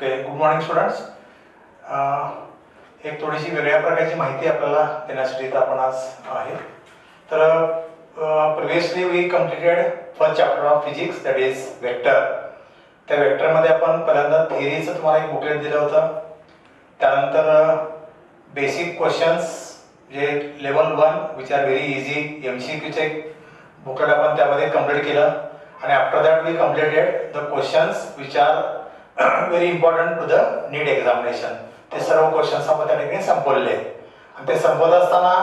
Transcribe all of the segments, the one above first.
Okay, good morning students. एक थोडीशी वेगळ्या प्रकारची माहिती आपल्याला देण्यासाठी इथं आपण आज आहे. तर previously we completed first chapter of physics, that is vector. त्या वेक्टरमध्ये आपण पहिल्यांदा थिअरीचं तुम्हाला एक बुकलेट दिलं होतं. त्यानंतर बेसिक क्वेश्चन्स जे level 1 which are very easy MCQचे बुकलेट आपण त्यामध्ये कंप्लीट केलं. आणि after that we completed the questions which are very important to the NEET examination. ते सर्व क्वेश्चन्स आपण त्या ठिकाणी संपवले. आणि ते संपवत असताना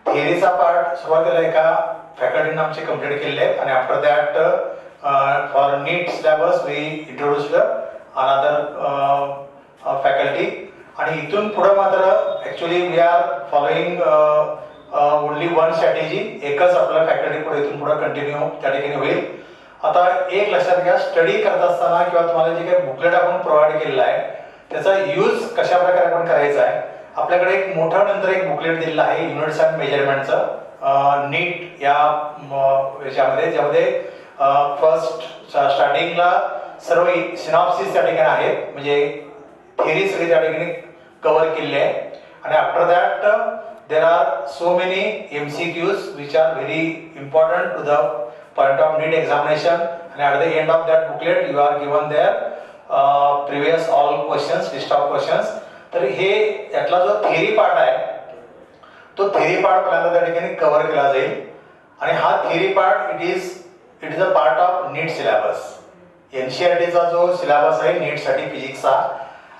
थिअरीचा पार्ट सुरुवातीला एका फॅकल्टीने आमचे कंप्लीट केलेले आहेत. आणि after that for NEET syllabus we introduced another faculty. आणि इथून पुढे मात्र actually we are following only one strategy. एकच आपल्या फॅकल्टी पुढे इथून पुढे कंटिन्यू त्या ठिकाणी होईल. आता एक लक्षात घ्या, स्टडी करत असताना किंवा तुम्हाला जे काही बुकलेट आपण प्रोव्हाइड केलेलं आहे त्याचा यूज कशा प्रकारे आपण करायचा आहे. आपल्याकडे एक मोठं नंतर एक बुकलेट दिलेलं आहे युनिट्स अँड मेजरमेंटचं नीट या याच्यामध्ये, ज्यामध्ये फर्स्ट स्टार्टिंगला सर्व सिनॉप्सिस त्या ठिकाणी आहेत, म्हणजे थिअरी सगळी त्या ठिकाणी कव्हर केलेली आहे. आणि after that there are so many MCQs which are very important to the point of NEET examination, and at the end of that booklet you are given their previous all questions, list of questions. तर हे यातला जो theory part आहे तो theory part पहिल्यांदा त्या ठिकाणी cover केला जाईल. आणि हा theory part it is a part of NEET syllabus. NCERTचा जो सिलेबस आहे नीटसाठी फिजिक्सचा,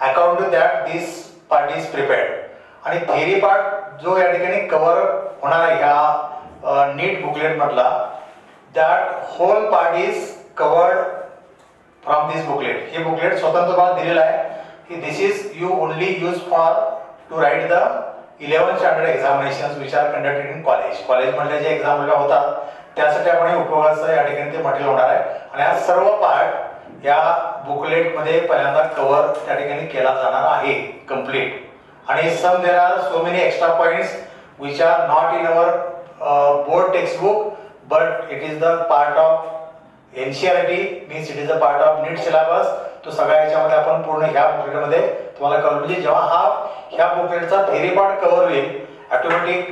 according to that this part is prepared. आणि थिअरी पार्ट जो या ठिकाणी कव्हर होणार आहे ह्या नीट बुकलेट मधला, that whole part is covered from this booklet. हे बुकलेट स्वतंत्र तुम्हाला दिलेलं आहे की this is you only use for to write the 11th standard examinations which are conducted in college. कॉलेजमधले जे एक्झाम होतात त्यासाठी आपण हे उपयोगाचं या ठिकाणी ते मटेरियल होणार आहे. आणि हा सर्व पार्ट या बुकलेटमध्ये पहिल्यांदा कव्हर त्या ठिकाणी केला जाणार आहे कम्प्लीट. आणि some there are so many extra points which are not in our board textbook, but it is the part of NCERT, means it is a part of NEET syllabus. तो सगळ्या याच्यामध्ये आपण पूर्ण ह्या बुकलेटमध्ये तुम्हाला कळवलं. म्हणजे जेव्हा ह्या बुकलेटचा थिअरी पार्ट कव्हर होईल ऑटोमॅटिक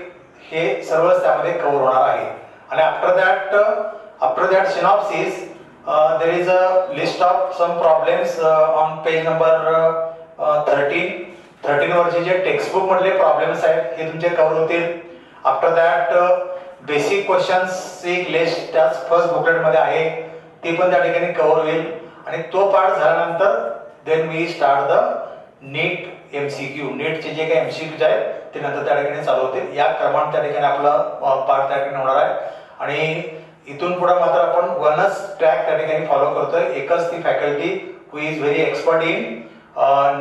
हे सर्व त्यामध्ये कव्हर होणार आहे. आणि after that synopsis there is a list of some problems on page number 13 वरचे जे टेक्स्टबुक मधले प्रॉब्लेम्स आहेत हे तुमचे कव्हर होतील. आफ्टर दॅट बेसिक क्वेश्चन्सची एक लिस्ट त्याच फर्स्ट बुकलेटमध्ये आहे, ती पण त्या ठिकाणी कव्हर होईल. आणि तो पार्ट झाल्यानंतर then we start the NEET MCQ. नीटचे जे काही MCQ आहेत ते नंतर त्या ठिकाणी चालू होतील. या क्रमाने त्या ठिकाणी आपलं पार्ट त्या ठिकाणी होणार आहे. आणि इथून पुढे मात्र आपण वनच ट्रॅक त्या ठिकाणी फॉलो करतोय. एकच ती faculty who is very expert in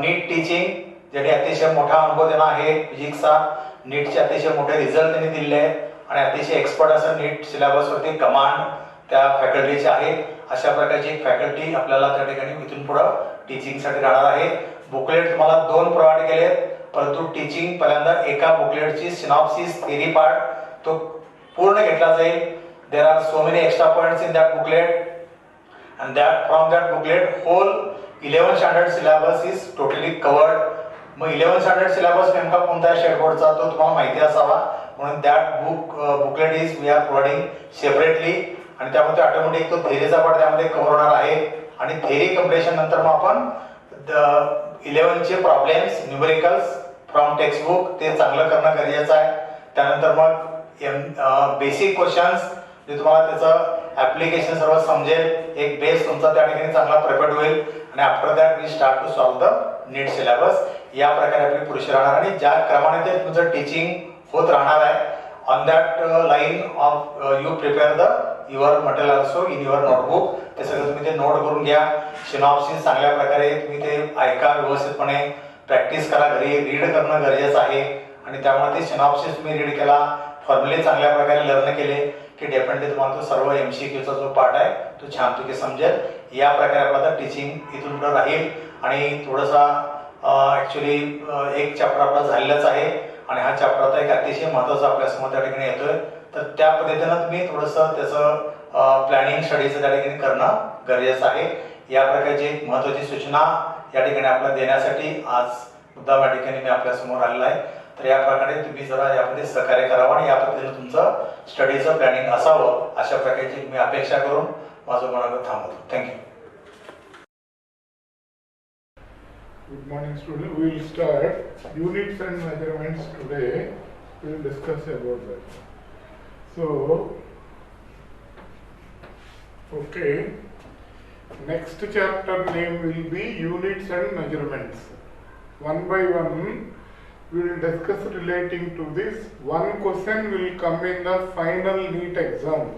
NEET teaching, ज्याने अतिशय मोठा अनुभव त्यांना आहे फिजिक्सचा. नीटचे अतिशय मोठे रिझल्ट त्यांनी दिले आहेत आणि अतिशय एक्सपर्ट असं नीट सिलेबसवरती कमांड त्या फॅकल्टीचे आहे. अशा प्रकारची एक फॅकल्टी आपल्याला त्या ठिकाणी इथून पुढं टीचिंगसाठी राहणार आहे. बुकलेट तुम्हाला 2 प्रोव्हाइड केलेत, परंतु टीचिंग पहिल्यांदा एका बुकलेटची सिनॉप्सिस थिअरी पार्ट तो पूर्ण घेतला जाईल. There are so many extra points in that booklet and that from that booklet whole 11th standard syllabus is totally covered. मग 11th स्टँडर्ड सिलेबस नेमका कोणत्या शेडबोर्डचा तो तुम्हाला माहिती असावा, म्हणून that booklet is we are providing separately. आणि त्यामध्ये ऑटोमॅटिक तो थिअरीचा पार्ट त्यामध्ये कव्हर होणार आहे. आणि थिअरी कम्प्लिशन नंतर मग आपण 11चे प्रॉब्लेम्स न्यूमेरिकल्स फ्रॉम टेक्स्टबुक ते चांगलं करणं गरजेचं आहे. त्यानंतर मग बेसिक क्वेश्चन्स जे तुम्हाला त्याचं ऍप्लिकेशन सर्व समजेल, एक बेस तुमचा त्या ठिकाणी चांगला प्रिपेअर्ड होईल. आणि after that we start to solve the NEET syllabus. या प्रकारे आपली पुरुष राहणार. आणि ज्या क्रमाने ते तुमचं टीचिंग होत राहणार आहे on that line of you prepare the your material also in your notebook. ते सगळं तुम्ही ते नोट करून घ्या. सिनॉप्सिस चांगल्या प्रकारे तुम्ही ते ऐका, व्यवस्थितपणे प्रॅक्टिस करा, घरी रीड करणं गरजेचं आहे. आणि त्यामुळे ते सिनॉप्सिस तुम्ही रीड केला, फॉर्म्युले चांगल्या प्रकारे लर्न केले की डेफिनेटली तुम्हाला तो सर्व MCQचा जो पार्ट आहे तो छानपैकी समजेल. या प्रकारे आपला टीचिंग इथून पुढे राहील. आणि थोडासा ॲक्च्युली एक चॅप्टर आपला झालेलाच आहे आणि हा चॅप्टर आता एक अतिशय महत्त्वाचा आपल्यासमोर त्या ठिकाणी येतोय. तर त्या पद्धतीनं तुम्ही थोडंसं त्याचं प्लॅनिंग स्टडीचं त्या ठिकाणी करणं गरजेचं आहे. या प्रकारची एक महत्त्वाची सूचना या ठिकाणी आपल्याला देण्यासाठी आज मुद्दाम या ठिकाणी मी आपल्यासमोर आलेला आहे. तर या प्रकारे तुम्ही जरा यामध्ये सहकार्य करावं आणि या पद्धतीने तुमचं स्टडीचं प्लॅनिंग असावं अशा प्रकारची मी अपेक्षा करून माझं म्हणणं थांबवतो. Thank you. Good morning, students. We will start units and measurements today. We will discuss about that. So, okay. Next chapter name will be units and measurements. One by one, we will discuss relating to this. One question will come in the final NEET exam.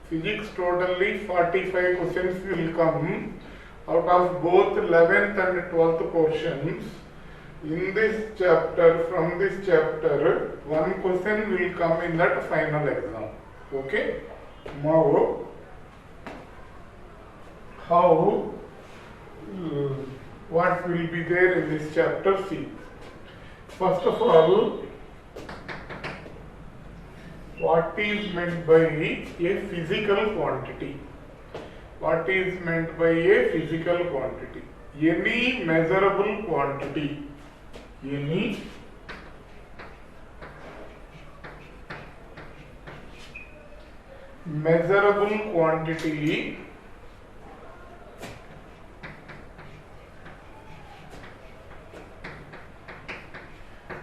Physics totally 45 questions will come. Out of both 11th and 12th portions, in this chapter, from this chapter, one question will come in that final exam. Okay? Now, how, what will be there in this chapter? See. First of all, what is meant by a physical quantity? What is meant by a physical quantity? Any measurable quantity. Any measurable quantity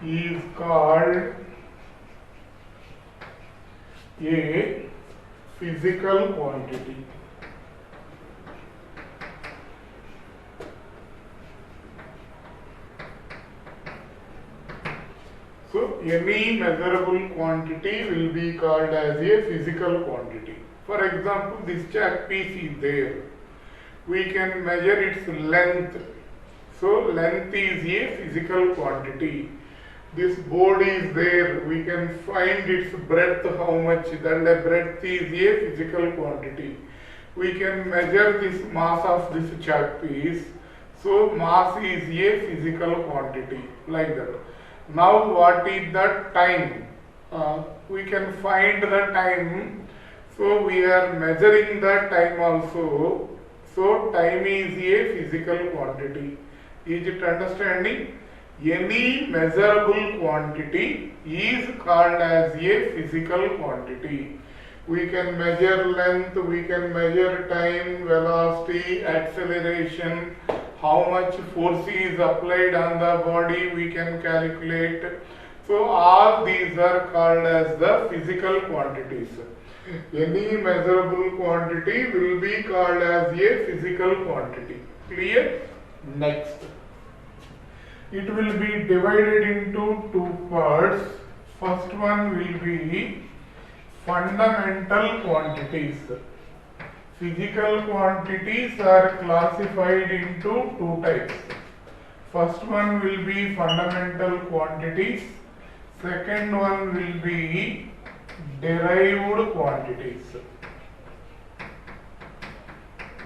is called a physical quantity. So, any measurable quantity will be called as a physical quantity. For example, this chalk piece is there. We can measure its length. So, length is a physical quantity. This board is there. We can find its breadth, how much. Then the breadth is a physical quantity. We can measure this mass of this chalk piece. So, mass is a physical quantity, like that. Now, what is the time? We can find the time. So, we are measuring the time also. So, time is a physical quantity. Is it understanding? Any measurable quantity is called as a physical quantity. We can measure length, we can measure time, velocity, acceleration, how much force is applied on the body, we can calculate. So, all these are called as the physical quantities. Any measurable quantity will be called as a physical quantity. Clear? Next. It will be divided into two parts. First one will be fundamental quantities. Physical quantities are classified into two types. First one will be fundamental quantities. Second one will be derived quantities.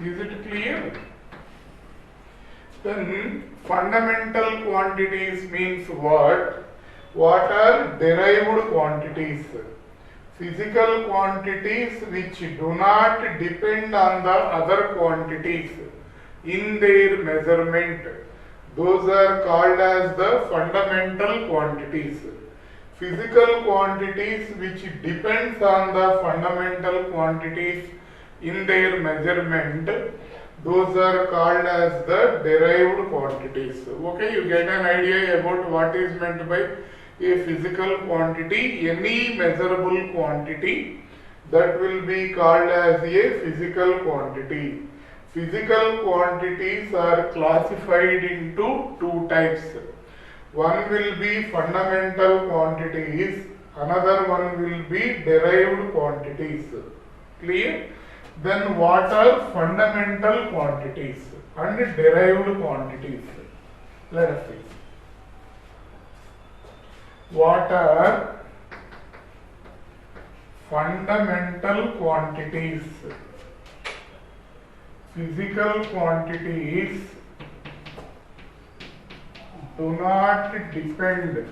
Is it clear? Then fundamental quantities means what? What are derived quantities? Physical quantities which do not depend on the other quantities in their measurement. Those are called as the fundamental quantities. Physical quantities which depends on the fundamental quantities in their measurement, those are called as the derived quantities. Okay, you get an idea about what is meant by a physical quantity. Any measurable quantity, that will be called as a physical quantity. Physical quantities are classified into two types. One will be fundamental quantities, another one will be derived quantities. Clear? Then what are fundamental quantities and derived quantities? Let us see. What are fundamental quantities? Physical quantities do not depend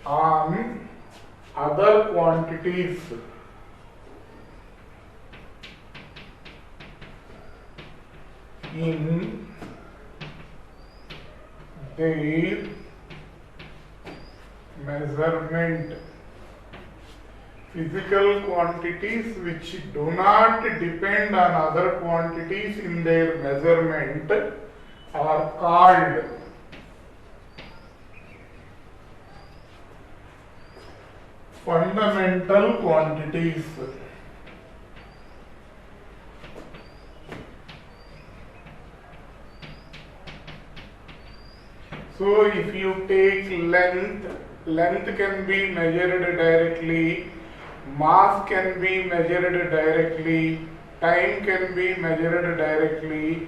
on other quantities in their measurement. Physical quantities which do not depend on other quantities in their measurement are called fundamental quantities. So if you take length can be measured directly, mass can be measured directly, time can be measured directly.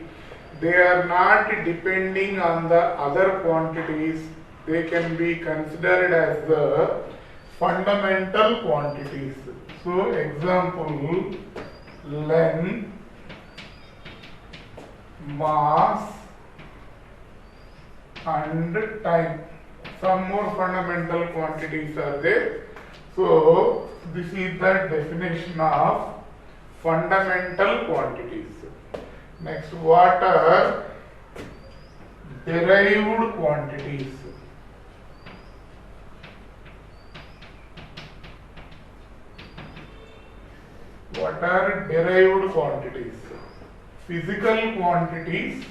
They are not depending on the other quantities. They can be considered as the fundamental quantities. So example, length, mass and time. Some more fundamental quantities are there. So this is the definition of fundamental quantities. Next, what are derived quantities? What are derived quantities? Physical quantities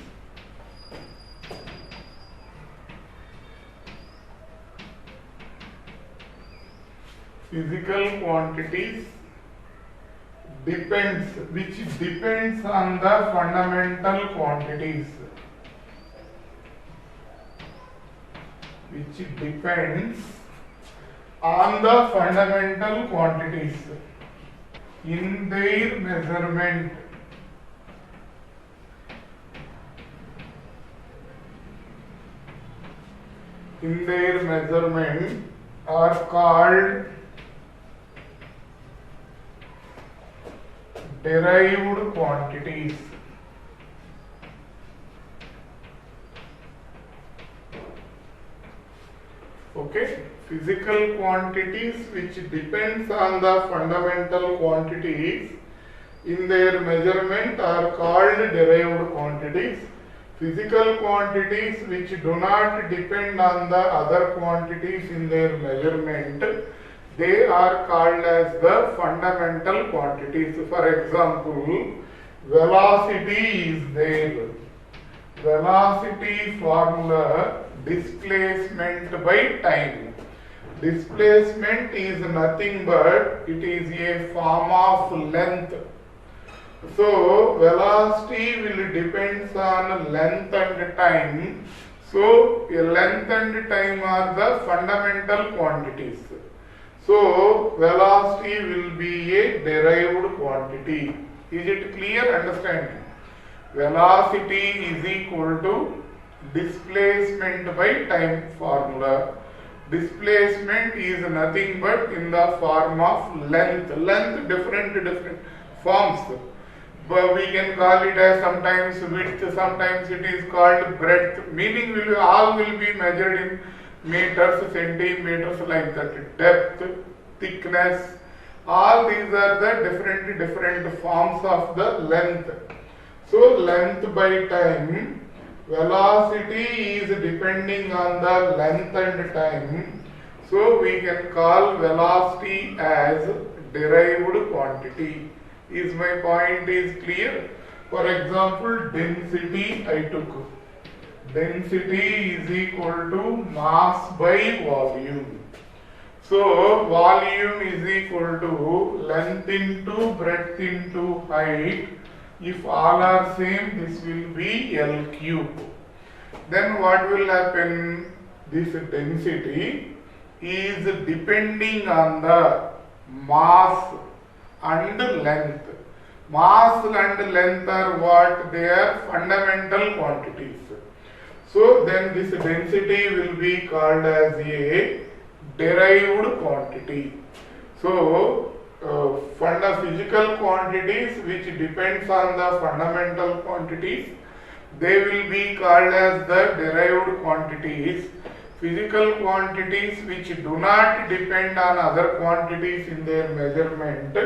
which depends on the fundamental quantities, in their measurement. Are called derived quantities. Okay, physical quantities which depends on the fundamental quantities in their measurement are called derived quantities. Physical quantities which do not depend on the other quantities in their measurement, they are called as the fundamental quantities. For example, velocity is there. Velocity formula, displacement by time. Displacement is nothing but it is a form of length. So velocity will depends on length and time. So length and time are the fundamental quantities. So velocity will be a derived quantity. Is it clear? Understanding? Velocity is equal to displacement by time formula. Displacement is nothing but in the form of length. Length different forms. But we can call it as sometimes width, sometimes it is called breadth. Meaning all will be measured in meters, centimeters, like that. Depth, thickness, all these are the different forms of the length. So length by time, velocity is depending on the length and time. So we can call velocity as derived quantity. Is my point is clear? For example, density I took. Density is equal to mass by volume. So volume is equal to length into breadth into height. If all are same, this will be L cube. Then what will happen? This density is depending on the mass and length. Mass and length are what? They are fundamental quantities. So then this density will be called as a derived quantity. So physical quantities which depends on the fundamental quantities, they will be called as the derived quantities. Physical quantities which do not depend on other quantities in their measurement,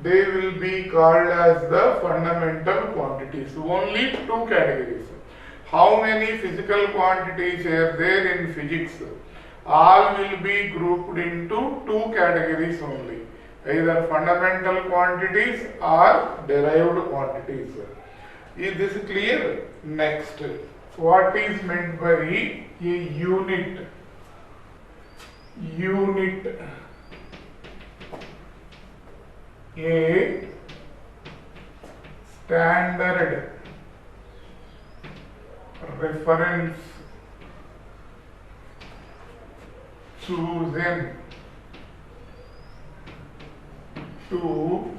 they will be called as the fundamental quantities. Only two categories. How many physical quantities are there in physics? All will be grouped into two categories only, either fundamental quantities or derived quantities. Is this clear? Next, what is meant by a unit? Unit, a standard reference chosen to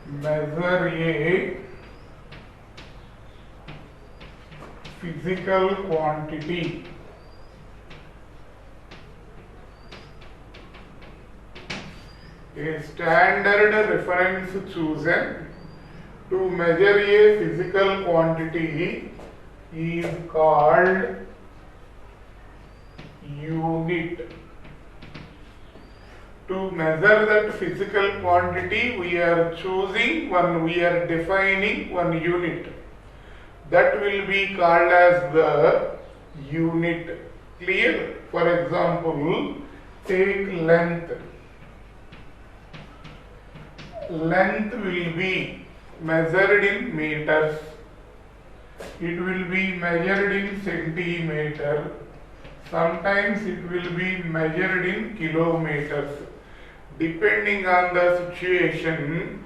measure a physical quantity. A standard reference chosen to measure a physical quantity is called unit. To measure that physical quantity, we are choosing one, we are defining one unit. That will be called as the unit. Clear? For example, take length. Length will be measured in meters. It will be measured in centimeter. Sometimes it will be measured in kilometers. Depending on the situation,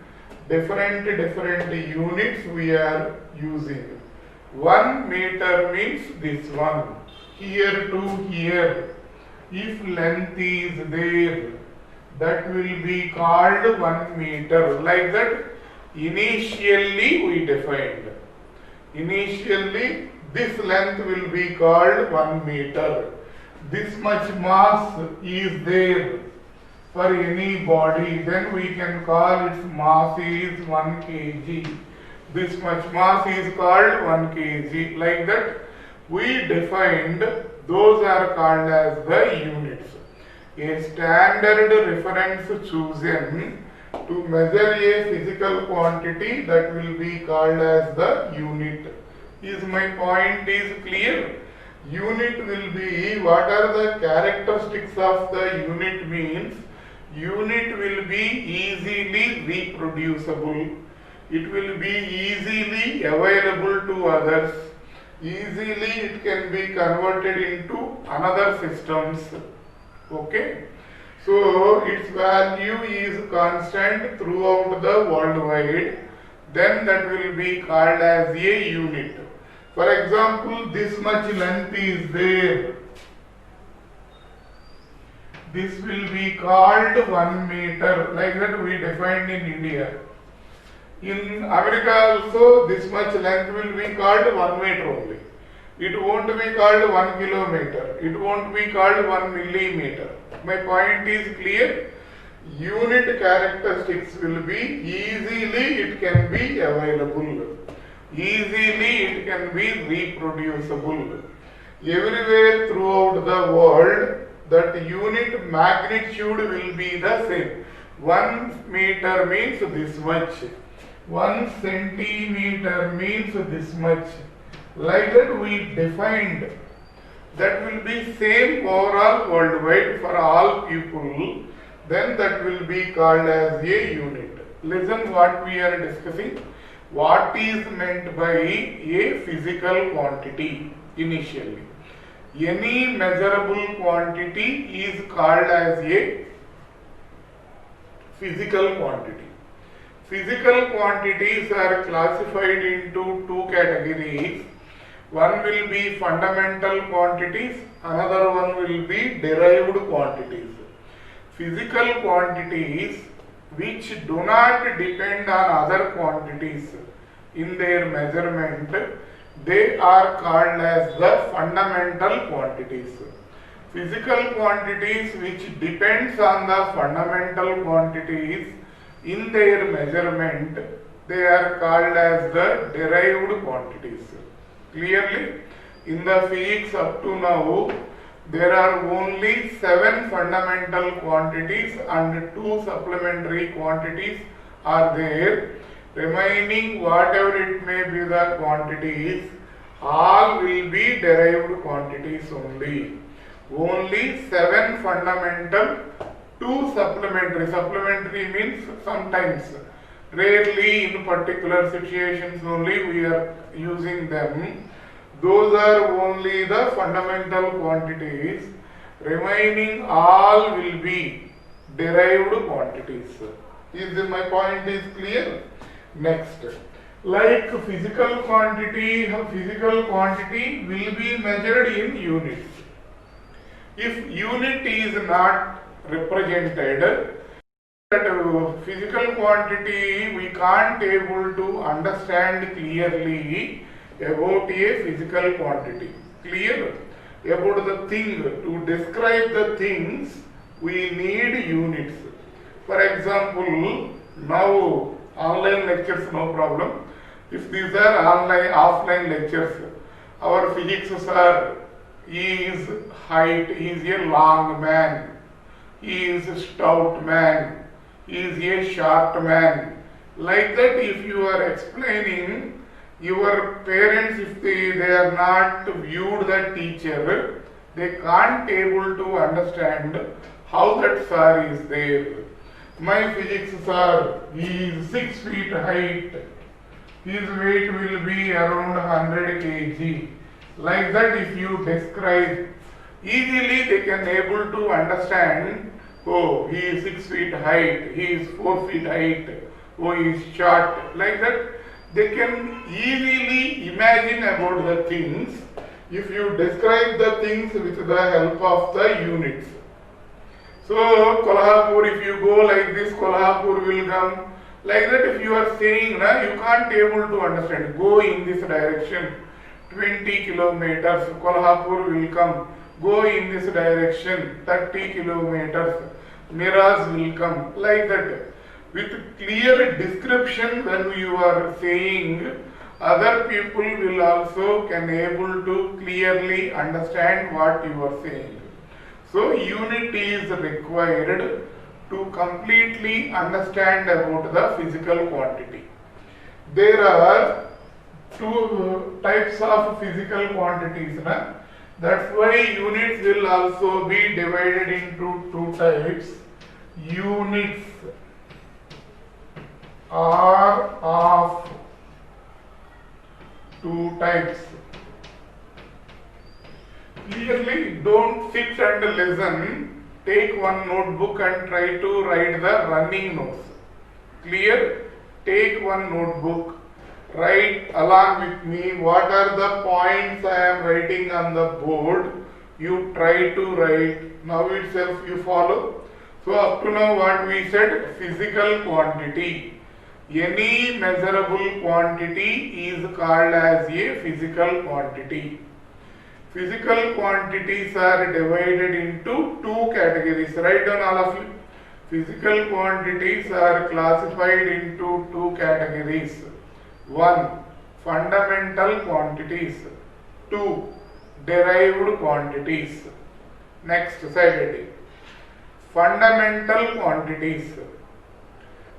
different units we are using. 1 meter means this one. Here to here. If length is there, that will be called 1 meter. Like that, initially we defined. Initially, this length will be called 1 meter. This much mass is there for any body, then we can call its mass is 1 kg. This much mass is called 1 kg. Like that, we defined, those are called as the units. A standard reference chosen to measure a physical quantity, that will be called as the unit. Is my point is clear? Unit will be, what are the characteristics of the unit means? Unit will be easily reproducible. It will be easily available to others. Easily it can be converted into another systems. Okay? So its value is constant throughout the worldwide. Then that will be called as a unit. For example, this much length is there. This will be called 1 meter. Like that we defined in India. In America also, this much length will be called 1 meter only. It won't be called 1 kilometer. It won't be called 1 millimeter. My point is clear. Unit characteristics will be easily it can be available. Easily it can be reproducible. Everywhere throughout the world, that unit magnitude will be the same. 1 meter means this much. 1 centimeter means this much. Like that we defined. That will be same overall worldwide for all people. Then that will be called as a unit. Listen what we are discussing. What is meant by a physical quantity initially? Any measurable quantity is called as a physical quantity. Physical quantities are classified into two categories. One will be fundamental quantities, another one will be derived quantities. Physical quantities which do not depend on other quantities in their measurement, they are called as the fundamental quantities. Physical quantities which depends on the fundamental quantities in their measurement, they are called as the derived quantities. Clearly, in the physics up to now, there are only 7 fundamental quantities and 2 supplementary quantities are there. Remaining whatever it may be the quantities, all will be derived quantities only. Only 7 fundamental, 2 supplementary. Supplementary means sometimes, rarely in particular situations only we are using them. Those are only the fundamental quantities. Remaining all will be derived quantities. My point is clear? Next, like physical quantity will be measured in units. If unit is not represented, that physical quantity we can't able to understand clearly about a physical quantity. Clear? About the thing, to describe the things we need units. For example, now online lectures no problem. If these are offline lectures, our physics sir, he is height, he is a long man, he is a stout man, he is a short man. Like that, if you are explaining, your parents, if they are not viewed the teacher, they can't able to understand how that sir is there. My physics sir, he is 6 feet height, his weight will be around 100 kg. Like that, if you describe, easily they can able to understand, oh, he is 6 feet height, he is 4 feet height, oh, he is short. Like that, they can easily imagine about the things if you describe the things with the help of the units. So, Kolhapur, if you go like this, Kolhapur will come. Like that, if you are saying, you can't able to understand. Go in this direction, 20 kilometers, Kolhapur will come. Go in this direction, 30 kilometers, Miraz will come. Like that. With clear description when you are saying, other people will also can able to clearly understand what you are saying. So unit is required to completely understand about the physical quantity. There are 2 types of physical quantities. That's why units will also be divided into 2 types. Units are of 2 types. Clearly, don't sit and listen. Take one notebook and try to write the running notes. Clear? Take one notebook. Write along with me what are the points I am writing on the board. You try to write. Now itself you follow. So up to now what we said, physical quantity. Any measurable quantity is called as a physical quantity. Physical quantities are divided into 2 categories. Write down all of you. Physical quantities are classified into 2 categories. 1. Fundamental quantities. 2. Derived quantities. Next, side. Fundamental quantities.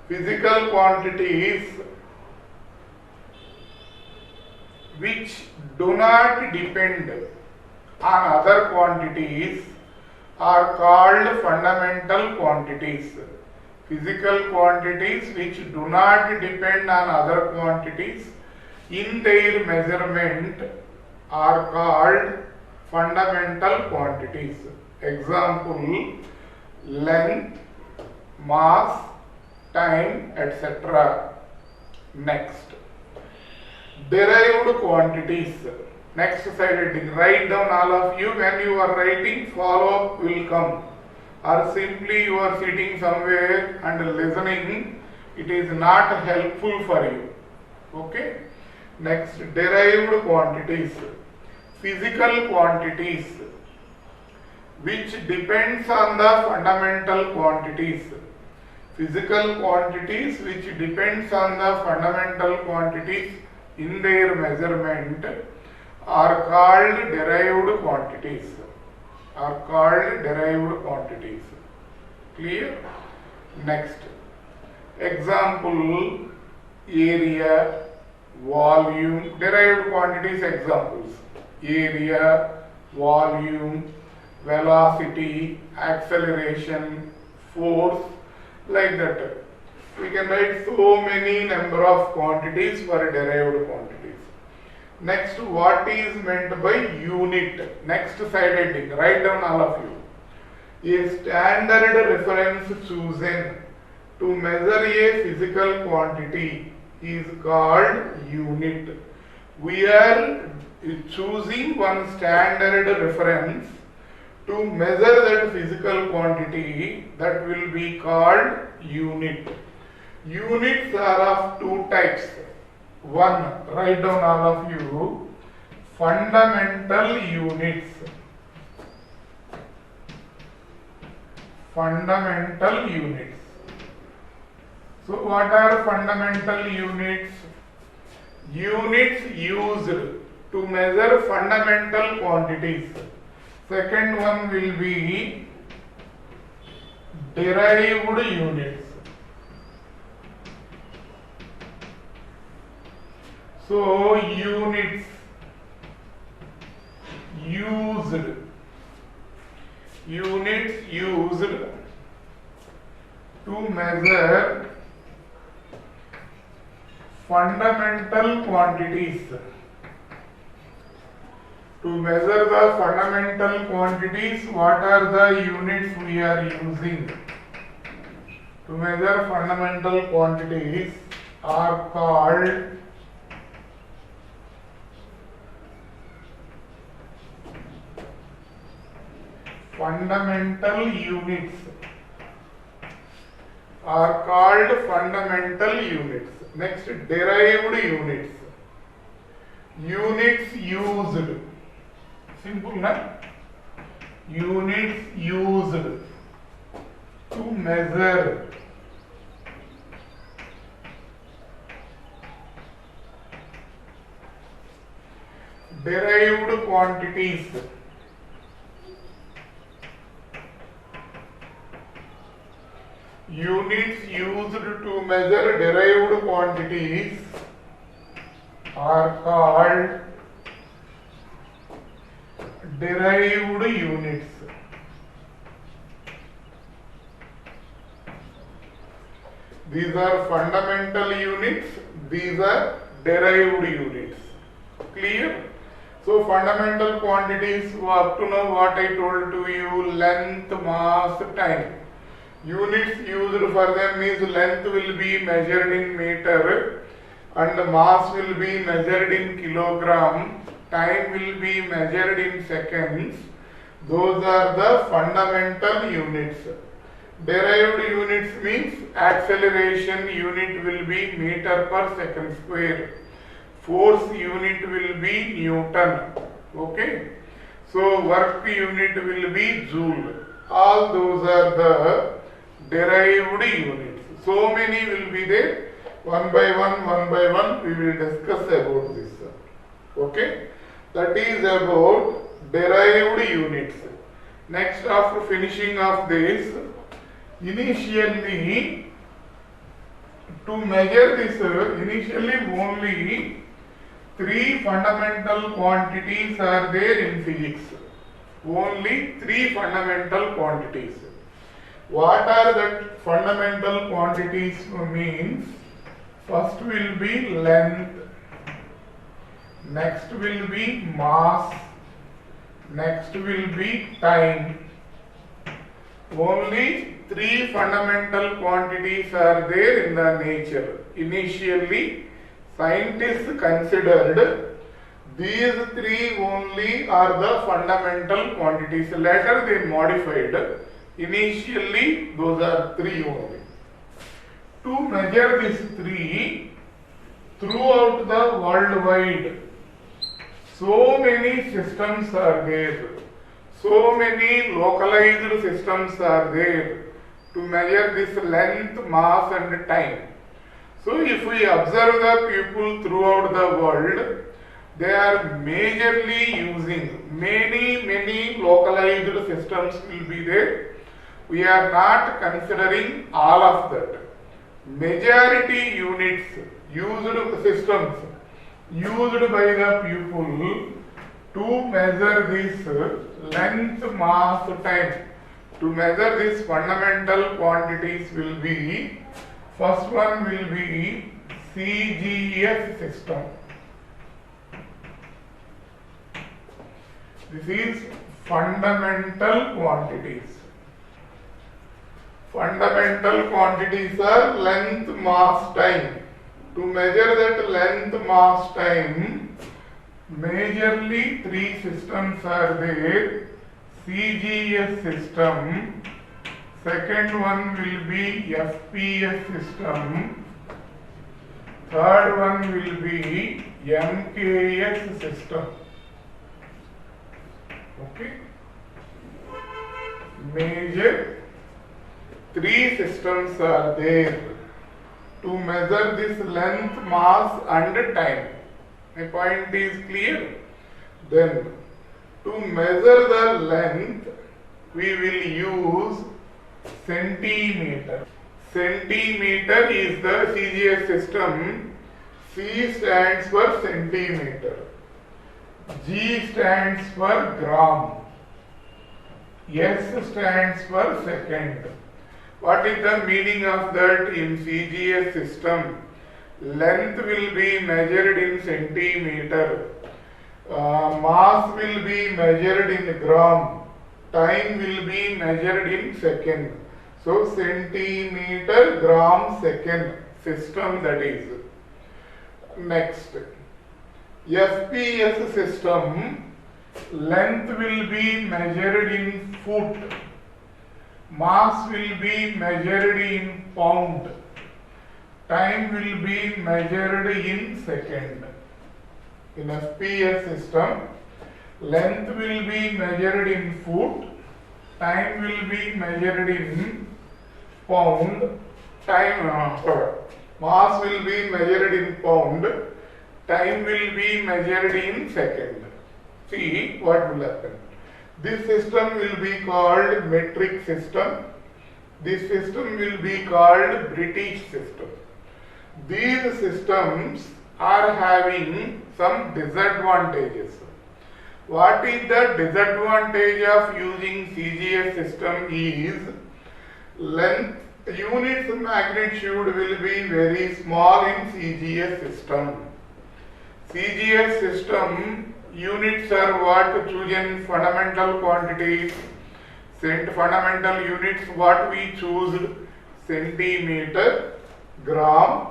Physical quantities which do not depend on other quantities are called fundamental quantities. Physical quantities which do not depend on other quantities in their measurement are called fundamental quantities. Example, length, mass, time, etc. Next, derived quantities. Next side heading. Write down all of you. When you are writing, follow up will come. Or simply you are sitting somewhere and listening, it is not helpful for you. Okay? Next, derived quantities. Physical quantities which depends on the fundamental quantities. Physical quantities which depends on the fundamental quantities in their measurement are called derived quantities. are called derived quantities. Clear? Next. Example, area, volume, derived quantities examples. Area, volume, velocity, acceleration, force, like that. We can write so many number of quantities for derived quantities. Next, what is meant by unit? Next side heading, write down all of you. A standard reference chosen to measure a physical quantity is called unit. We are choosing one standard reference to measure that physical quantity, that will be called unit. Units are of two types. One, write down all of you, fundamental units. Fundamental units. So what are fundamental units? Units used to measure fundamental quantities. Second one will be derived units. So units used to measure fundamental quantities. To measure the fundamental quantities, what are the units we are using? To measure fundamental quantities are called fundamental units. Next, derived units. Units used. Simple, na? Units used to measure derived quantities. Units used to measure derived quantities are called derived units. These are fundamental units, these are derived units. Clear? So fundamental quantities, up to now what I told to you, length, mass, time. Units used for them is length will be measured in meter and mass will be measured in kilogram, time will be measured in seconds. Those are the fundamental units. Derived units means acceleration unit will be meter per second square. Force unit will be Newton. Okay. So work unit will be Joule. All those are the derived units. So many will be there. One by one we will discuss about this. Okay. That is about derived units. Next, after finishing of this, initially to measure this, initially only 3 fundamental quantities are there in physics. Only 3 fundamental quantities. What are the fundamental quantities means? First will be length, next will be mass, next will be time. Only 3 fundamental quantities are there in the nature. Initially, scientists considered these 3 only are the fundamental quantities. Later they modified. Initially, those are 3 only. To measure these 3 throughout the worldwide, so many systems are there. So many localized systems are there to measure this length, mass and time. So if we observe the people throughout the world, they are majorly using many localized systems will be there. We are not considering all of that. Majority units used systems used by the pupil to measure this length, mass, time. To measure these fundamental quantities will be, first one will be CGS system. This is fundamental quantities. Fundamental quantities are length, mass, time. To measure that length, mass, time, majorly three systems are there. CGS system, second one will be FPS system, third one will be MKS system. Okay. Major three systems are there to measure this length, mass and time. My point is clear? Then to measure the length, we will use centimeter. Centimeter is the CGS system. C stands for centimeter. G stands for gram. S stands for second. What is the meaning of that in CGS system? Length will be measured in centimeter. Mass will be measured in gram, time will be measured in second. So centimeter, gram, second system that is. Next, FPS system, length will be measured in foot, mass will be measured in pound, time will be measured in second. In FPS system, length will be measured in foot, time will be measured in pound, mass will be measured in pound, time will be measured in second. See what will happen. This system will be called metric system. This system will be called British system. These systems are having some disadvantages. What is the disadvantage of using CGS system is length, units magnitude will be very small in CGS system. CGS system units are what chosen fundamental quantities. Fundamental units what we choose centimeter, gram,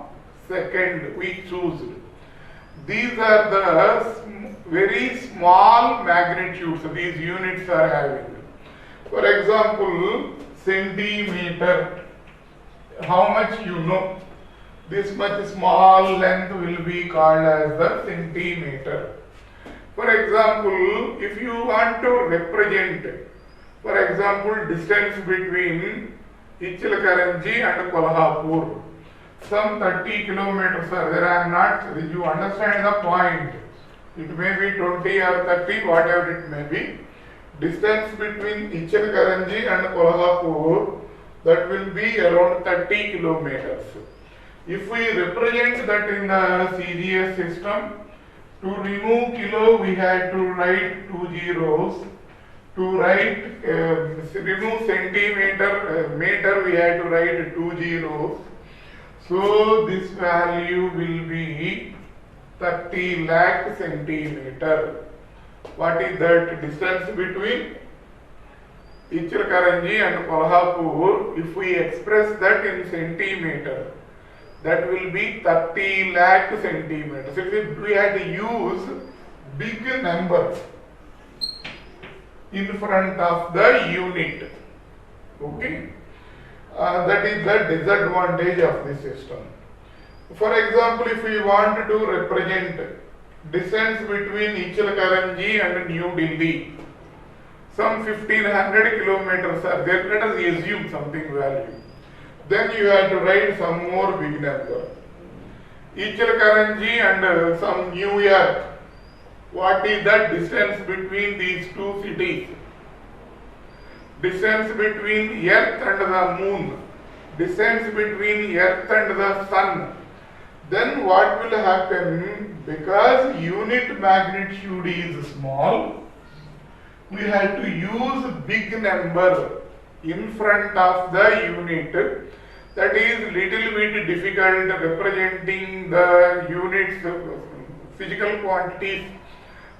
second we choose. These are the very small magnitudes these units are having. For example, centimeter, how much you know? This much small length will be called as the centimeter. For example, if you want to represent, for example, distance between Ichilkaranji and Kolhapur, some 30 kilometers are there. I am not, you understand the point. It may be 20 or 30, whatever it may be. Distance between Ichilkaranji and Kolhapur, that will be around 30 kilometers. If we represent that in the CGS system, to remove kilo we had to write 2 zeros. To write, remove centimeter, meter we had to write 2 zeros. So this value will be 30 lakh centimeter. What is that distance between Ichilkaranji and Kolhapur? If we express that in centimeter, that will be 30 lakh centimeters. If we had to use big numbers in front of the unit, okay, that is the disadvantage of this system. For example, if we want to represent distance between Ichilkaranji and New Delhi, some 1500 kilometers are there. Let us assume something value. Then you have to write some more big number. Ichilkaranji and some New York, What is the distance between these two cities? Distance between Earth and the Moon, distance between Earth and the Sun. Then what will happen? Because unit magnitude is small, we have to use big number in front of the unit. That is little bit difficult representing the units, physical quantities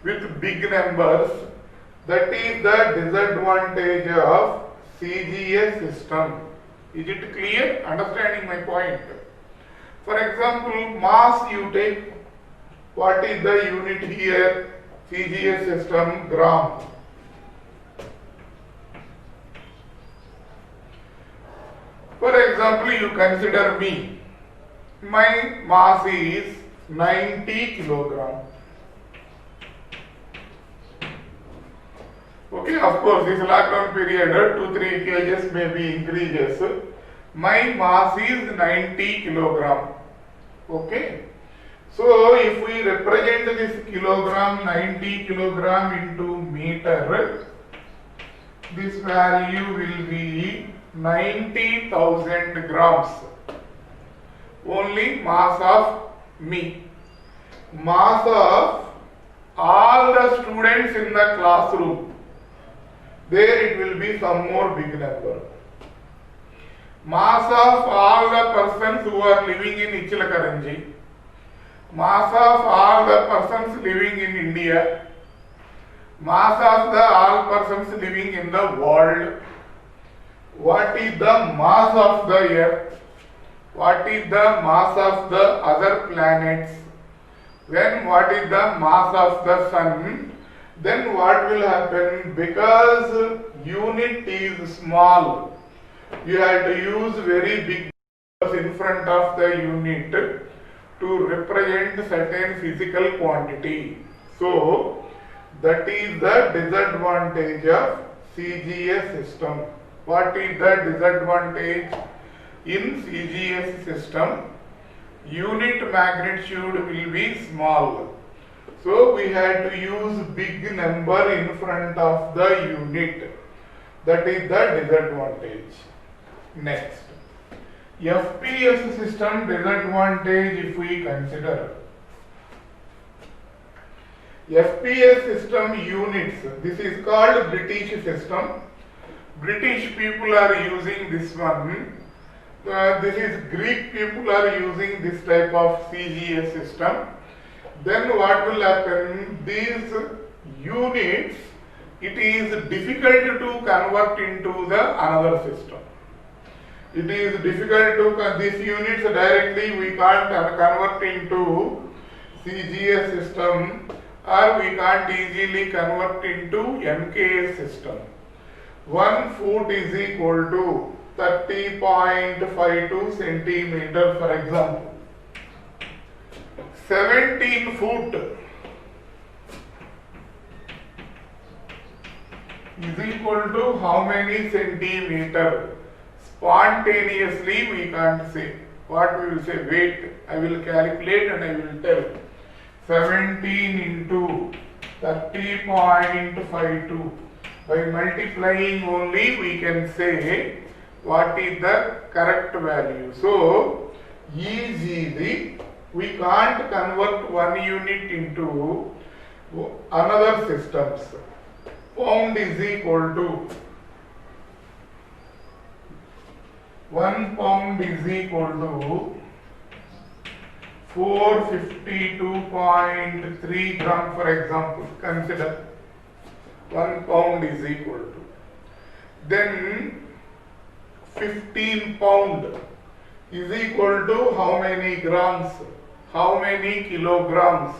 with big numbers. That is the disadvantage of CGS system. Is it clear? Understanding my point? For example, mass you take. What is the unit here? CGS system, gram. For example, you consider me. My mass is 90 kilogram. Okay, of course, this lockdown period, 2-3 kgs may be increases. My mass is 90 kilogram. Okay. So, if we represent this kilogram, 90 kilogram into meter, this value will be 90,000 grams. Only mass of me. Mass of all the students in the classroom. There it will be some more big number. Mass of all the persons who are living in Ichilakaranji. Mass of all the persons living in India. Mass of the all persons living in the world. What is the mass of the earth? What is the mass of the other planets? Then what is the mass of the sun? Then what will happen? Because unit is small, you have to use very big numbers in front of the unit to represent certain physical quantity. So that is the disadvantage of CGS system. What is the disadvantage in CGS system? Unit magnitude will be small. So we had to use big number in front of the unit. That is the disadvantage. Next, FPS system disadvantage if we consider. FPS system units, this is called British system. British people are using this one. This is Greek people are using this type of CGS system. Then what will happen? These units, it is difficult to convert into the another system. It is difficult to, these units directly we can't convert into CGS system, or we can't easily convert into MKS system. 1 foot is equal to 30.52 centimeter, for example. 17 foot is equal to how many centimeter? Spontaneously we can't say. What we will say? Wait, I will calculate and I will tell. 17 into 30.52. By multiplying only we can say what is the correct value. So easily we can't convert one unit into another systems. Pound is equal to 1 pound is equal to 452.3 gram, for example. Consider 1 pound is equal to. Then 15 pound is equal to how many grams? How many kilograms?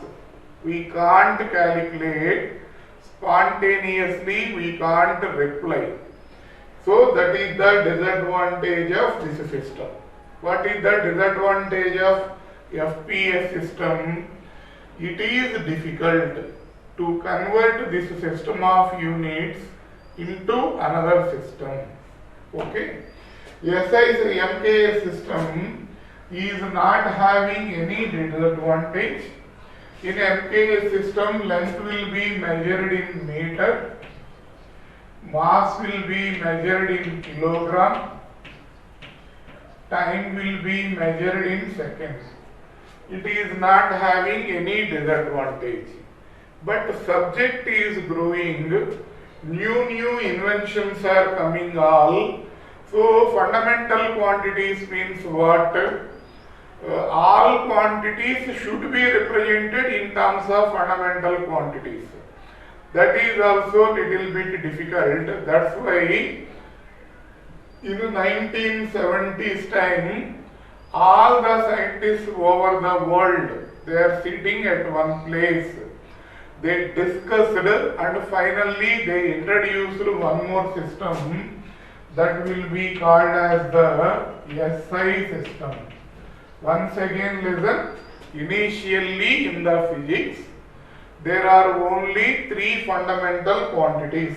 We can't calculate. Spontaneously we can't reply. So that is the disadvantage of this system. What is the disadvantage of FPS system? It is difficult to convert this system of units into another system. Okay. SI MKS system is not having any disadvantage. In MKS system, length will be measured in meter, mass will be measured in kilogram, time will be measured in seconds. It is not having any disadvantage. But subject is growing, new inventions are coming all. So fundamental quantities means what? All quantities should be represented in terms of fundamental quantities. That is also little bit difficult. That's why in 1970s time, all the scientists over the world, they are sitting at one place. They discussed and finally they introduced one more system that will be called as the SI system. Once again listen, initially in the physics, there are only three fundamental quantities.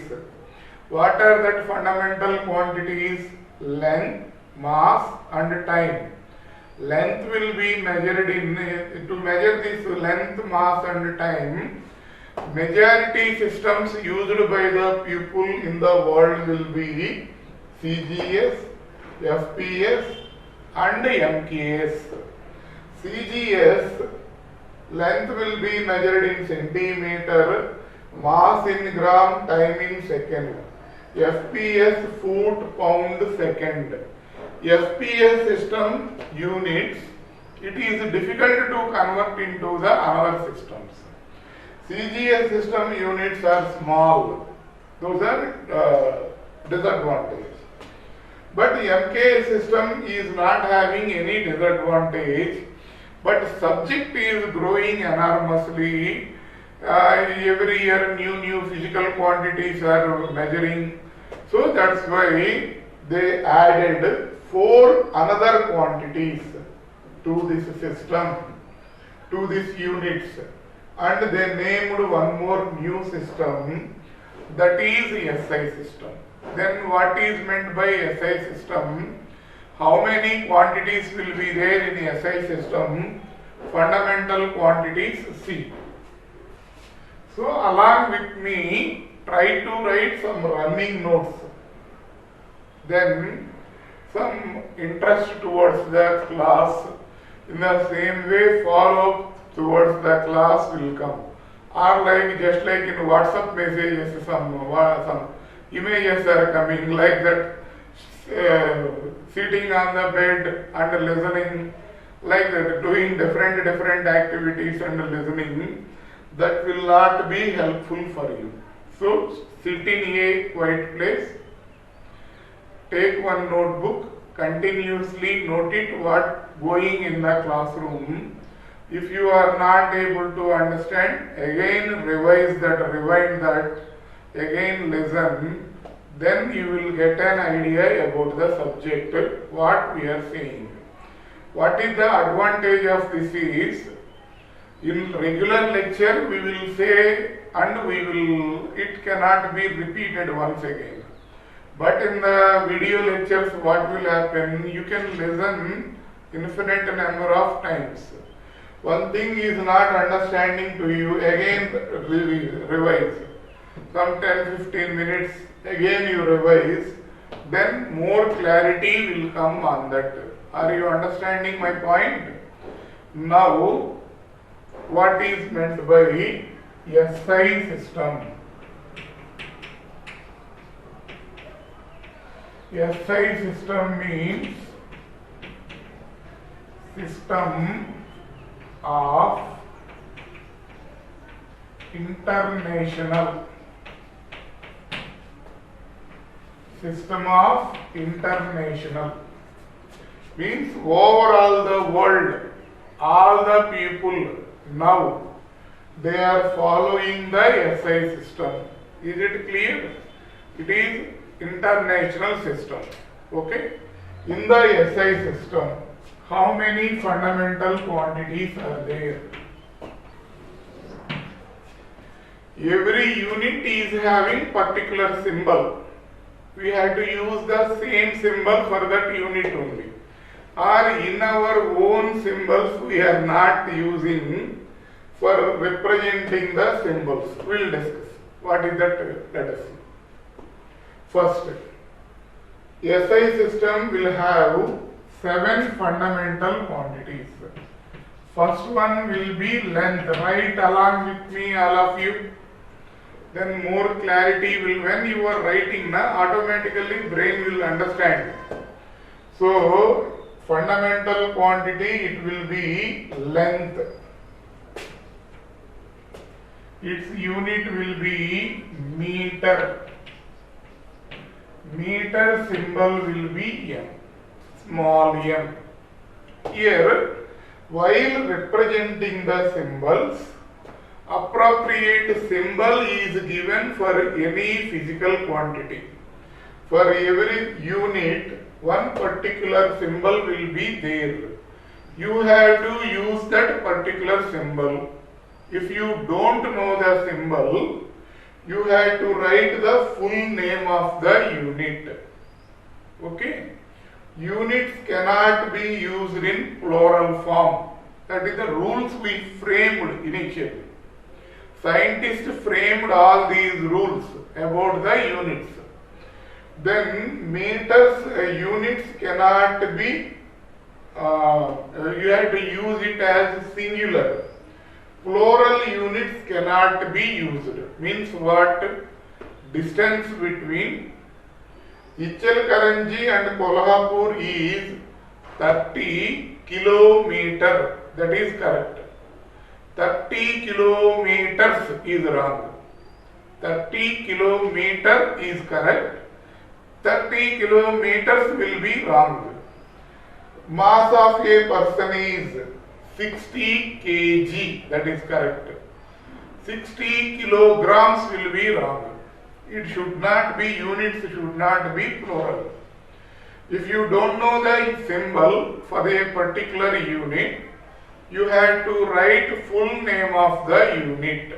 What are that fundamental quantities? Length, mass and time. Length will be measured to measure this length, mass and time. Majority systems used by the people in the world will be CGS, FPS and MKS. CGS length will be measured in centimeter, mass in gram, time in second. FPS foot, pound, second. FPS system units, it is difficult to convert into the other systems. CGS system units are small. Those are disadvantages. But the MKS system is not having any disadvantage, but subject is growing enormously. Every year new physical quantities are measuring. So that's why they added 4 another quantities to this system, to these units, and they named one more new system, that is SI system. Then what is meant by SI system? How many quantities will be there in SI system? Fundamental quantities C. So along with me, try to write some running notes. Then some interest towards the class. In the same way, follow towards the class will come. Or like just like in WhatsApp messages, some images are coming like that, sitting on the bed and listening, like that, doing different activities and listening. That will not be helpful for you. So sit in a quiet place, take one notebook, continuously note it what going in the classroom. If you are not able to understand, again revise that, rewind that, again listen, then you will get an idea about the subject, what we are saying. What is the advantage of this is, in regular lecture we will say and it cannot be repeated once again. But in the video lectures what will happen, you can listen infinite number of times. One thing is not understanding to you, again revise. Some 10-15 minutes, again you revise, then more clarity will come on that. Are you understanding my point? Now, what is meant by SI system? SI system means system of international. System of international means overall the world, all the people now they are following the SI system. Is it clear? It is international system. Okay? In the SI system, how many fundamental quantities are there? Every unit is having particular symbol. We have to use the same symbol for that unit only. Or in our own symbols we are not using. for representing the symbols. We'll discuss. What is that? Let us see. First, SI system will have 7 fundamental quantities. First one will be length. Write along with me, all of you. Then more clarity will, when you are writing, automatically brain will understand. So, fundamental quantity, it will be length. Its unit will be meter. Meter symbol will be m, small m. Here, while representing the symbols, appropriate symbol is given for any physical quantity. For every unit, one particular symbol will be there. You have to use that particular symbol. If you don't know the symbol, you have to write the full name of the unit. Okay? Units cannot be used in plural form. That is the rules we framed initially. Scientists framed all these rules about the units. Then meters, units cannot be, you have to use it as singular. Plural units cannot be used. Means what? Distance between Ichalkaranji and Kolhapur is 30 kilometer. That is correct. 30 kilometers is wrong. 30 kilometer is correct. 30 kilometers will be wrong. Mass of a person is 60 kg. That is correct. 60 kilograms will be wrong. It should not be, units should not be plural. If you don't know the symbol for a particular unit, you have to write full name of the unit.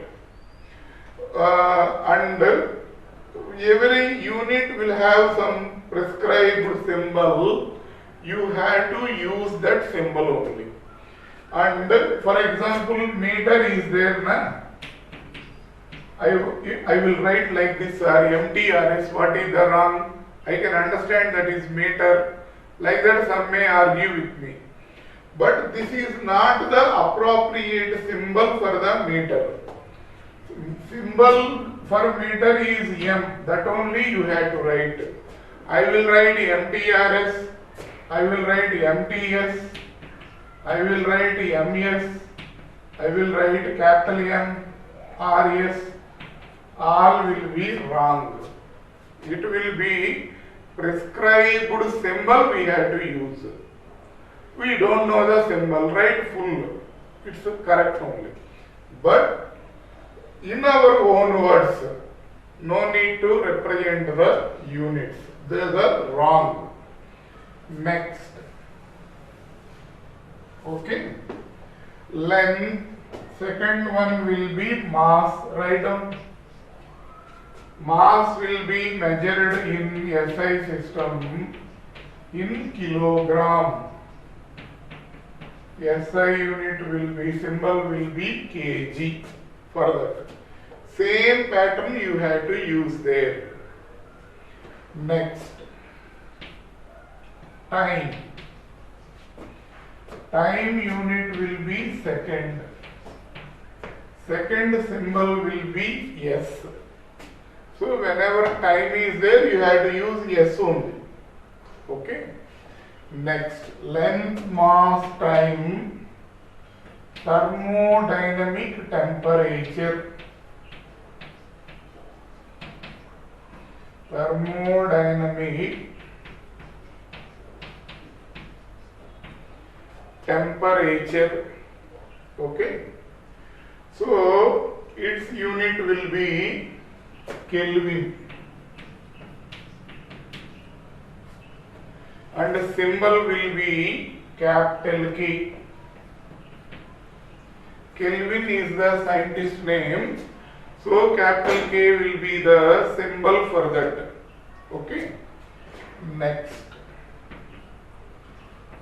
And every unit will have some prescribed symbol. You have to use that symbol only. And for example, meter is there, na? I will write like this, MTRS. What is the wrong? I can understand that is meter. Like that some may argue with me. But this is not the appropriate symbol for the meter. Symbol for meter is M. That only you have to write. I will write MTRS. I will write MTS. I will write MS. I will write capital M, RS. All will be wrong. It will be prescribed symbol we have to use. We don't know the symbol, write full. It's correct only. But in our own words, no need to represent the units. They are wrong. Next. Okay. Length. Second one will be mass. Write down. Mass will be measured in SI system in kilogram. SI unit will be, symbol will be kg. For that. Same pattern you have to use there. Next. Time. Time unit will be second. Second symbol will be S. So whenever time is there, you have to use S only. Okay. Next, length, mass, time, thermodynamic temperature. Thermodynamic temperature. Okay. So its unit will be Kelvin. And the symbol will be capital K. Kelvin is the scientist name. So capital K will be the symbol for that. Okay. Next.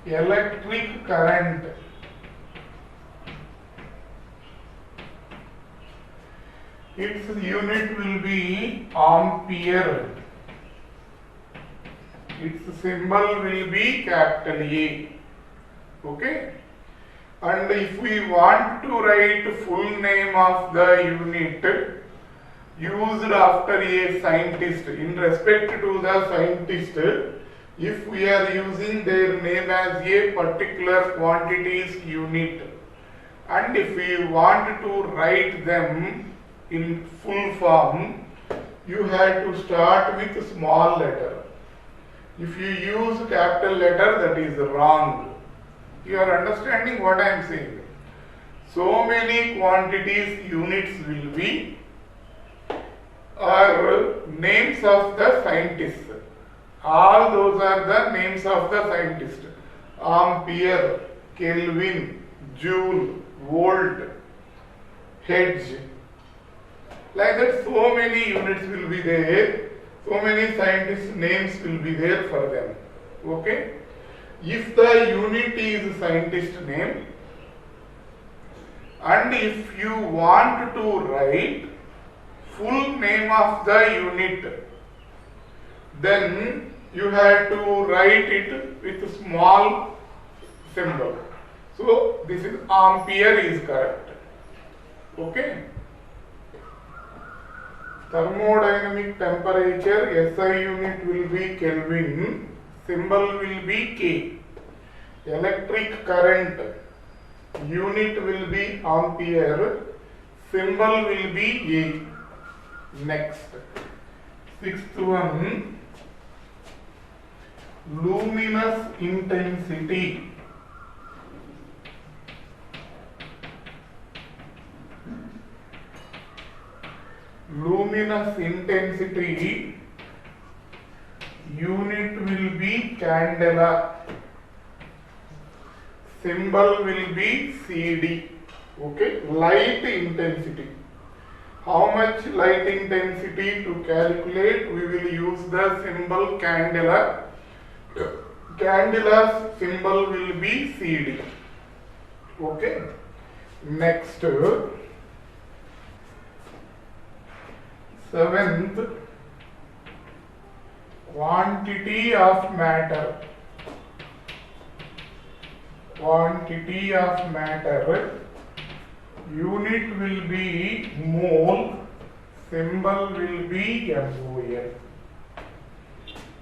Electric current. its unit will be ampere. Its symbol will be capital A. Okay? And if we want to write full name of the unit used after a scientist, in respect to the scientist, if we are using their name as a particular quantities unit, and if we want to write them in full form, you have to start with small letter. If you use capital letter, that is wrong. You are understanding what I am saying? So many quantities units will be are names of the scientists. All those are the names of the scientist. Ampere, Kelvin, Joule, Volt, Hertz. Like that, so many units will be there. So many scientists' names will be there for them. Okay? If the unit is scientist name, and if you want to write full name of the unit, then you have to write it with small symbol. So this is ampere is correct. Okay? Thermodynamic temperature, SI unit will be Kelvin, symbol will be K. Electric current, unit will be ampere, symbol will be A. Next, sixth one, luminous intensity. Luminous intensity, unit will be candela, symbol will be CD. Okay, light intensity. How much light intensity to calculate? We will use the symbol candela. Candela's symbol will be CD. Okay. Next, seventh, quantity of matter. Quantity of matter, unit will be mole, symbol will be MOL.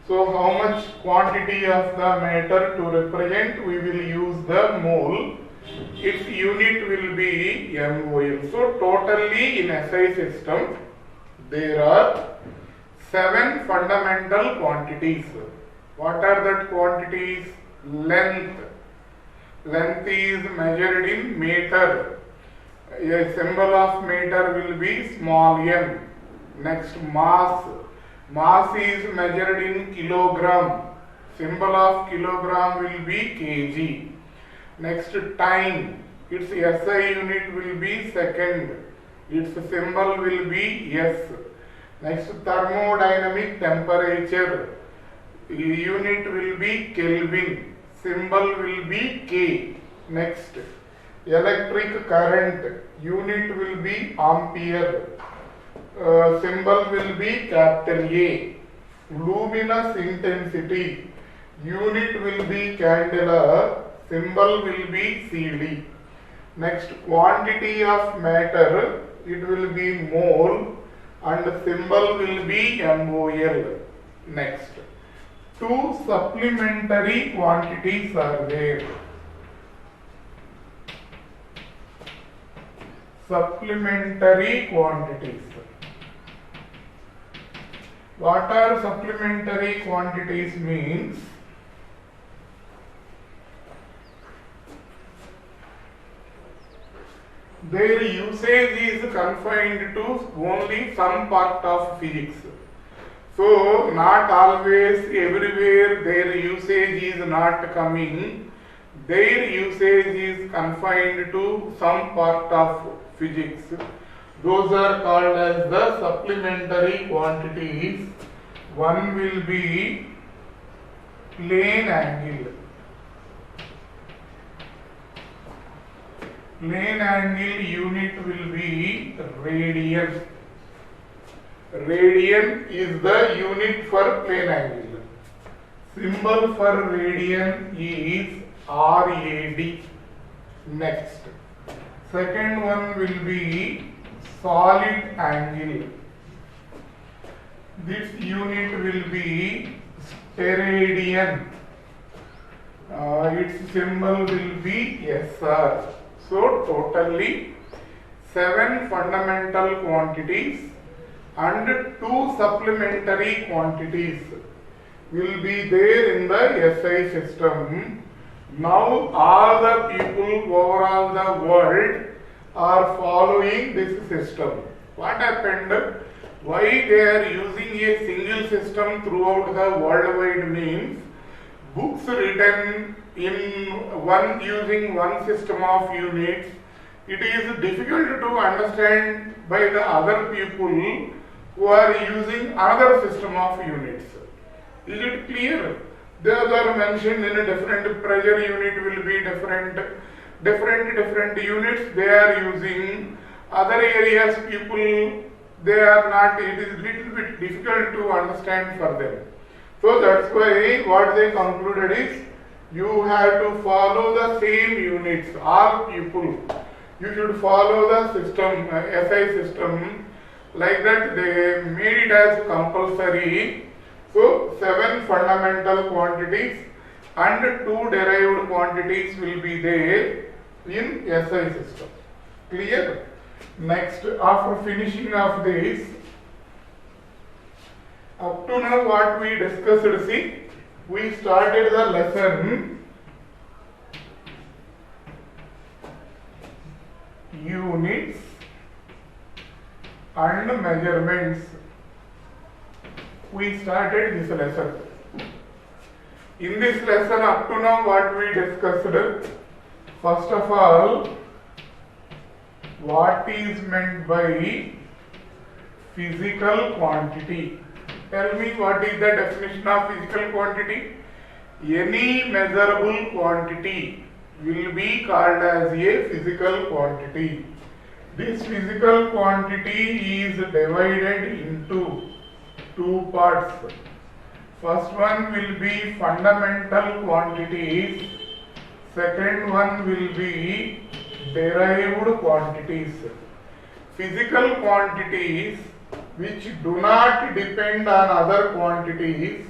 So how much quantity of the matter to represent? We will use the mole. Its unit will be MOL. So totally in SI system there are 7 fundamental quantities. What are that quantities? Length. Length is measured in meter. A symbol of meter will be small m. Next, mass. Mass is measured in kilogram. Symbol of kilogram will be kg. Next, time. Its SI unit will be second. Its symbol will be S. Next, thermodynamic temperature. Unit will be Kelvin. Symbol will be K. Next, electric current. Unit will be ampere. Symbol will be capital A. Luminous intensity. Unit will be candela. Symbol will be CD. Next, quantity of matter. It will be mole and symbol will be MOL. Next, 2 supplementary quantities are there. Supplementary quantities. What are supplementary quantities means? Their usage is confined to only some part of physics. So, not always everywhere their usage is not coming. Their usage is confined to some part of physics. Those are called as the supplementary quantities. One will be plane angle. Plane angle unit will be radian. Radian is the unit for plane angle. Symbol for radian is RAD. Next. Second one will be solid angle. This unit will be steradian. Its symbol will be SR. So totally 7 fundamental quantities and 2 supplementary quantities will be there in the SI system. Now all the people overall the world are following this system. What happened? Why they are using a single system throughout the worldwide means books written in using one system of units, it is difficult to understand by the other people who are using another system of units. Is it clear? Those are mentioned in a different pressure unit will be different units they are using. Other areas people they are not, it is little bit difficult to understand for them. So that's why what they concluded is you have to follow the same units, all people. You should follow the system, SI system, like that they made it as compulsory. So 7 fundamental quantities and 2 derived quantities will be there in SI system. Clear? Next, after finishing of this, up to now what we discussed, see, we started the lesson units and measurements. We started this lesson. In this lesson up to now what we discussed, first of all, what is meant by physical quantity? Tell me what is the definition of physical quantity? Any measurable quantity will be called as a physical quantity. This physical quantity is divided into 2 parts. First one will be fundamental quantities. Second one will be derived quantities. Physical quantities which do not depend on other quantities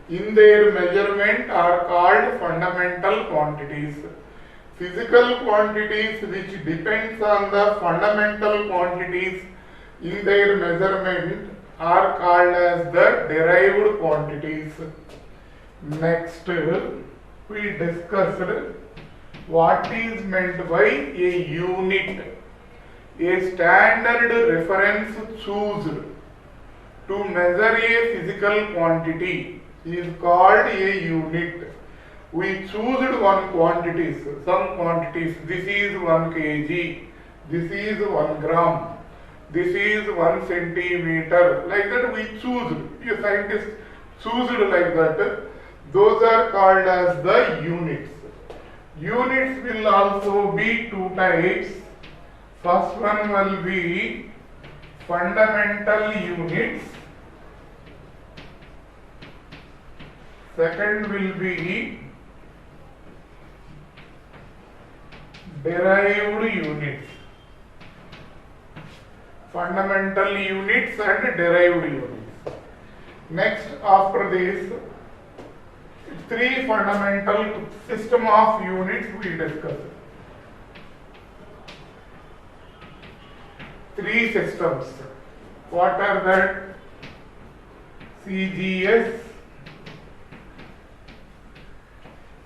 in their measurement are called fundamental quantities. Physical quantities which depends on the fundamental quantities in their measurement are called as the derived quantities. Next, we discussed what is meant by a unit. A standard reference chosen to measure a physical quantity is called a unit. We choose one quantities, some quantities. This is 1 kg, this is 1 gram, this is 1 centimeter. Like that we choose. A scientist choose like that. Those are called as the units. Units will also be 2 types. First one will be fundamental units. Second will be derived units. Fundamental units and derived units. Next, after this, 3 fundamental system of units we discussed. 3 systems. What are that? CGS,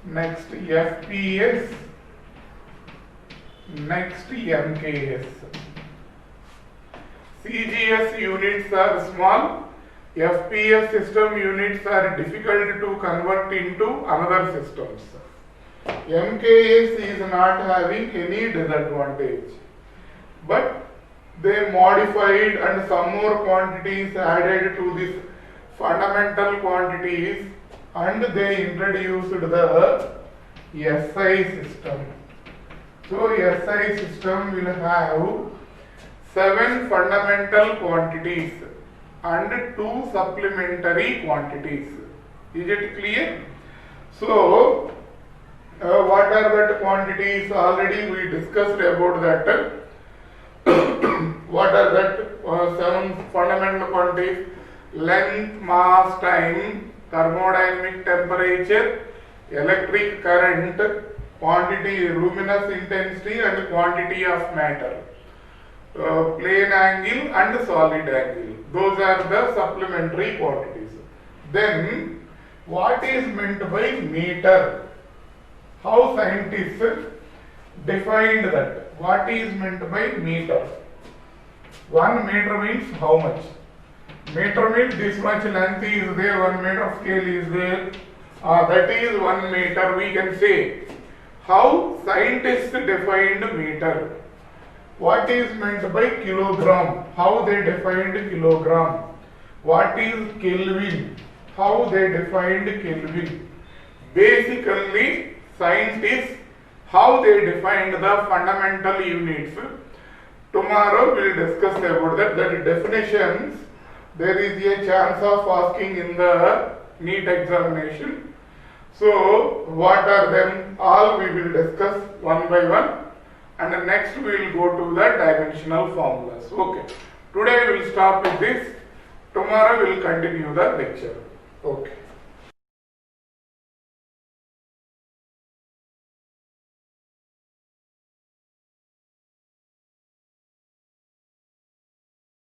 next FPS, next MKS. CGS units are small, FPS system units are difficult to convert into another systems. MKS is not having any disadvantage, but they modified and some more quantities added to this fundamental quantities and they introduced the SI system. So SI system will have 7 fundamental quantities and two supplementary quantities. Is it clear? So, what are that quantities? Already we discussed about that. What are that 7 fundamental quantities? Length, mass, time, thermodynamic temperature, electric current, quantity, luminous intensity and quantity of matter, plane angle and solid angle. Those are the supplementary quantities. Then, what is meant by meter? How scientists defined that? What is meant by meter? 1 meter means how much? Meter means this much length is there, 1 meter scale is there. That is 1 meter, we can say. How scientists defined meter? What is meant by kilogram? How they defined kilogram? What is Kelvin? How they defined Kelvin? Basically, scientists, how they defined the fundamental units. Tomorrow we will discuss about that. That definitions, there is a chance of asking in the NEET examination. So, what are them? All we will discuss one by one. And next we will go to the dimensional formulas. Okay. Today we will stop with this. Tomorrow we will continue the lecture. Okay.